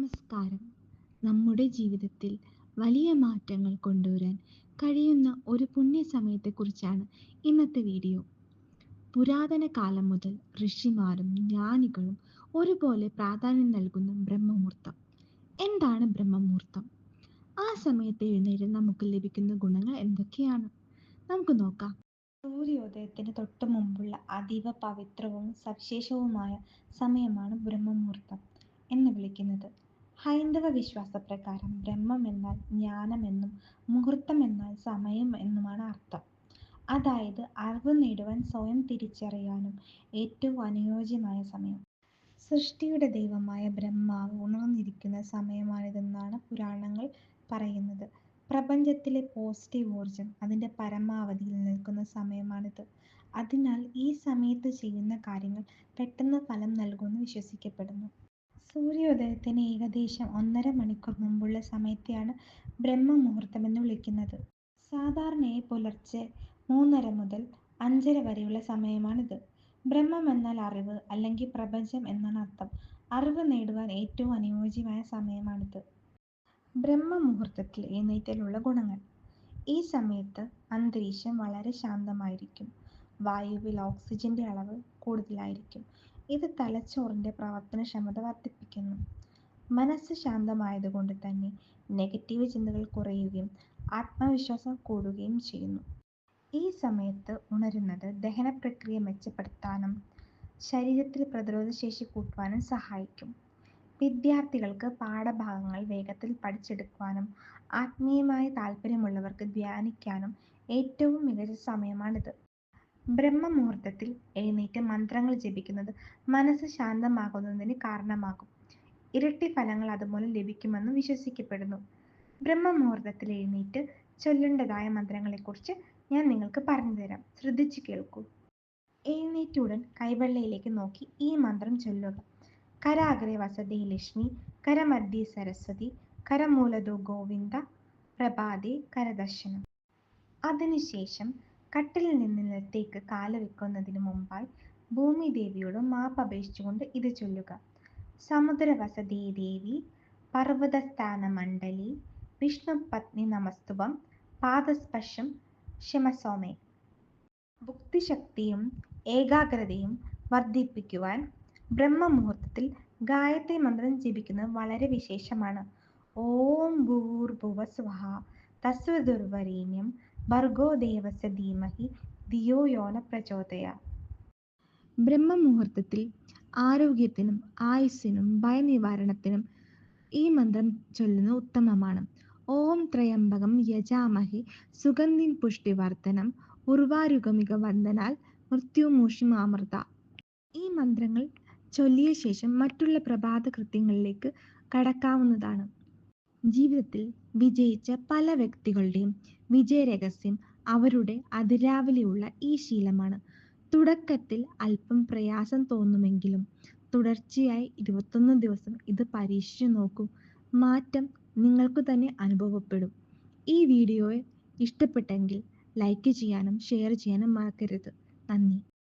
നമസ്കാരം. നമ്മുടെ ജീവിതത്തിൽ വലിയ മാറ്റങ്ങൾ കൊണ്ടുവരാൻ കഴിയുന്ന ഒരു പുണ്യ സമയത്തെക്കുറിച്ചാണ് ഇന്നത്തെ വീഡിയോ. പുരാതന കാലം മുതൽ ഋഷിമാരും ജ്ഞാനികളും ഒരുപോലെ പ്രാധാന്യം നൽകുന്ന ബ്രഹ്മമുഹൂർത്തം. എന്താണ് ബ്രഹ്മമുഹൂർത്തം? ആ സമയത്ത് എഴുന്നേറ്റ് നമുക്ക് ലഭിക്കുന്ന ഗുണങ്ങൾ എന്തൊക്കെയാണ്? നമുക്ക് നോക്കാം. സൂര്യോദയത്തിന് തൊട്ടു മുമ്പുള്ള അതീവ പവിത്രവും സവിശേഷവുമായ സമയമാണ് ബ്രഹ്മമുഹൂർത്തം എന്ന് വിളിക്കുന്നത്. ഹൈന്ദവ വിശ്വാസപ്രകാരം ബ്രഹ്മം എന്നാൽ ജ്ഞാനമെന്നും മുഹൂർത്തം എന്നാൽ സമയം എന്നുമാണ് അർത്ഥം. അതായത് അറിവ് നേടുവാൻ സ്വയം തിരിച്ചറിയാനും ഏറ്റവും അനുയോജ്യമായ സമയം. സൃഷ്ടിയുടെ ദൈവമായ ബ്രഹ്മാവ് ഉണർന്നിരിക്കുന്ന സമയമാണിതെന്നാണ് പുരാണങ്ങൾ പറയുന്നത്. പ്രപഞ്ചത്തിലെ പോസിറ്റീവ് ഊർജം അതിൻ്റെ പരമാവധിയിൽ നിൽക്കുന്ന സമയമാണിത്. അതിനാൽ ഈ സമയത്ത് ചെയ്യുന്ന കാര്യങ്ങൾ പെട്ടെന്ന് ഫലം നൽകുമെന്ന് വിശ്വസിക്കപ്പെടുന്നു. സൂര്യോദയത്തിന് ഏകദേശം 1.5 മണിക്കൂർ മുമ്പുള്ള സമയത്തെയാണ് ബ്രഹ്മമുഹൂർത്തം എന്ന് വിളിക്കുന്നത്. സാധാരണയായി പുലർച്ചെ 3:30 മുതൽ 5:30 വരെയുള്ള സമയമാണിത്. ബ്രഹ്മം എന്നാൽ അറിവ് അല്ലെങ്കിൽ പ്രപഞ്ചം എന്നാണ് അർത്ഥം. അറിവ് നേടുവാൻ ഏറ്റവും അനുയോജ്യമായ സമയമാണിത്. ബ്രഹ്മമുഹൂർത്തത്തിൽ എഴുന്നേറ്റാലുള്ള ഗുണങ്ങൾ. ഈ സമയത്ത് അന്തരീക്ഷം വളരെ ശാന്തമായിരിക്കും. വായുവിൽ ഓക്സിജന്റെ അളവ് കൂടുതലായിരിക്കും. ഇത് തലച്ചോറിന്റെ പ്രവർത്തനക്ഷമത വർദ്ധിപ്പിക്കുന്നു. മനസ്സ് ശാന്തമായതുകൊണ്ട് തന്നെ നെഗറ്റീവ് ചിന്തകൾ കുറയുകയും ആത്മവിശ്വാസം കൂടുകയും ചെയ്യുന്നു. ഈ സമയത്ത് ഉണരുന്നത് ദഹനപ്രക്രിയ മെച്ചപ്പെടുത്താനും ശരീരത്തിൽ പ്രതിരോധശേഷി കൂട്ടുവാനും സഹായിക്കും. വിദ്യാർത്ഥികൾക്ക് പാഠഭാഗങ്ങൾ വേഗത്തിൽ പഠിച്ചെടുക്കുവാനും ആത്മീയമായ താല്പര്യമുള്ളവർക്ക് ധ്യാനിക്കാനും ഏറ്റവും മികച്ച സമയമാണിത്. ബ്രഹ്മമുഹൂർത്തത്തിൽ എഴുന്നേറ്റ് മന്ത്രങ്ങൾ ജപിക്കുന്നത് മനസ്സ് ശാന്തമാകുന്നതിന് കാരണമാകും. ഇരട്ടി ഫലങ്ങൾ അതുമൂലം ലഭിക്കുമെന്നും വിശ്വസിക്കപ്പെടുന്നു. ബ്രഹ്മമുഹൂർത്തത്തിൽ എഴുന്നേറ്റ് ചൊല്ലേണ്ടതായ മന്ത്രങ്ങളെക്കുറിച്ച് ഞാൻ നിങ്ങൾക്ക് പറഞ്ഞുതരാം. ശ്രദ്ധിച്ചു കേൾക്കൂ. എഴുന്നേറ്റുടൻ കൈവെള്ളയിലേക്ക് നോക്കി ഈ മന്ത്രം ചൊല്ലുക. കരാഗ്രേ വസതി ലക്ഷ്മി, കരമധ്യേ സരസ്വതി, കരമൂലതോ ഗോവിന്ദ, പ്രഭാതേ കരദർശനം. അതിനുശേഷം കട്ടിലിൽ നിന്ന് നിലത്തേക്ക് കാല് വെക്കുന്നതിന് മുമ്പായി ഭൂമിദേവിയോട് മാപ്പ് അപേക്ഷിച്ചുകൊണ്ട് ഇത് ചൊല്ലുക. സമുദ്രവസതി ദേവി, പർവ്വതസ്ഥാനമണ്ഡലി, വിഷ്ണുപത്നി നമസ്തുഭം, പാദസ്പർശം ക്ഷമസോമേ. ബുദ്ധിശക്തിയും ഏകാഗ്രതയും വർദ്ധിപ്പിക്കുവാൻ ബ്രഹ്മമുഹൂർത്തത്തിൽ ഗായത്രി മന്ത്രം ജപിക്കുന്നത് വളരെ വിശേഷമാണ്. ഓം ഭൂർഭുവഃ സ്വഃ തസ്സവിതുർവരേണ്യം ഭർഗോ ദേവസ്യ ധീമഹി ധിയോ യോ നഃ പ്രചോദയാത്. ബ്രഹ്മമുഹൂർത്തത്തിൽ ആരോഗ്യത്തിനും ആയുസ്സിനും ഭയനിവാരണത്തിനും ഈ മന്ത്രം ചൊല്ലുന്നത് ഉത്തമമാണ്. ഓം ത്രയംബകം യജാമഹേ സുഗന്ധിം പുഷ്ടിവർദ്ധനം ഉർവാരുകമിവ ബന്ധനാത് മൃത്യുമോക്ഷമാമൃതാത്. ഈ മന്ത്രങ്ങൾ ചൊല്ലിയ ശേഷം മറ്റുള്ള പ്രഭാത കൃത്യങ്ങളിലേക്ക് കടക്കാവുന്നതാണ്. ജീവിതത്തിൽ വിജയിച്ച പല വ്യക്തികളുടെയും വിജയരഹസ്യം അവരുടെ അതിരാവിലെയുള്ള ഈ ശീലമാണ്. തുടക്കത്തിൽ അല്പം പ്രയാസം തോന്നുമെങ്കിലും തുടർച്ചയായി 21 ദിവസം ഇത് പരീക്ഷിച്ചു നോക്കൂ. മാറ്റം നിങ്ങൾക്ക് തന്നെ അനുഭവപ്പെടും. ഈ വീഡിയോ ഇഷ്ടപ്പെട്ടെങ്കിൽ ലൈക്ക് ചെയ്യാനും ഷെയർ ചെയ്യാനും മറക്കരുത്. നന്ദി.